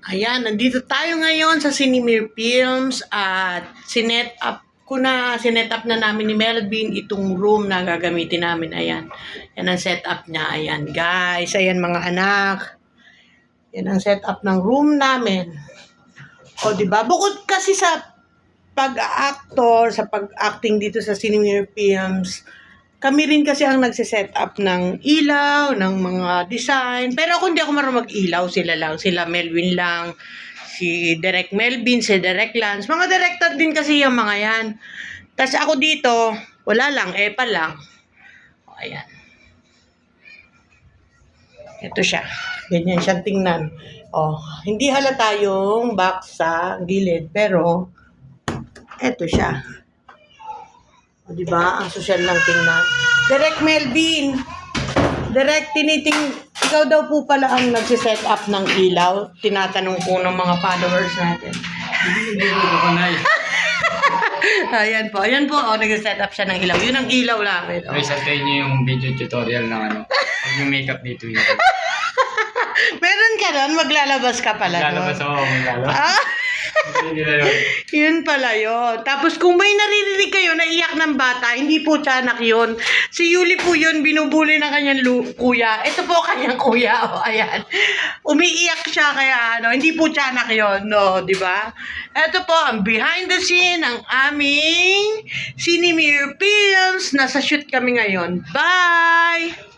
Ayan, nandito tayo ngayon sa Cinemere Films at sinet up na namin ni Melvin itong room na gagamitin namin. Ayan. Yan ang setup niya. Ayan, guys. Ayan, mga anak. Yan ang setup ng room namin. O, di ba? Bukod kasi sa pag-actor, sa pag-acting dito sa Cinemere Films, kami rin kasi ang nagsiset up ng ilaw, ng mga design. Pero kung di ako marunong mag-ilaw, sila lang. Sila Melvin lang, si Direk Melvin, si Direk Lance. Mga director din kasi yung mga yan. Tapos ako dito, wala lang, epa lang. O, ayan. Ito siya. Ganyan siya tingnan. O, hindi halata yung box sa gilid. Pero, ito siya. O, diba? Ang social lang tingnan. Direk Melvin. Direk, ikaw daw po pala ang nagsiset up ng ilaw. Tinatanong po ng mga followers natin. Hindi ko na Ayan po. Ayan po. O, nagsiset up siya ng ilaw. Yun ang ilaw namin. O. Guys, antayin nyo yung video tutorial ng ano. Pag yung makeup dito yun. Meron ka nun? Maglalabas ka pala Lalabas nun. ako, maglalabas. Ah, Hindi nila yun. yun pala yun. Tapos kung may naririnig kayo na iyak ng bata, hindi po tiyanak yun. Si Yuli po yun, binubuli ng kanyang kuya. Ito po kanyang kuya. O, ayan. Umiiyak siya kaya ano, hindi po tiyanak yun. No, di ba? Ito po ang behind the scene ng aming Cinemere Films. Nasa shoot kami ngayon. Bye!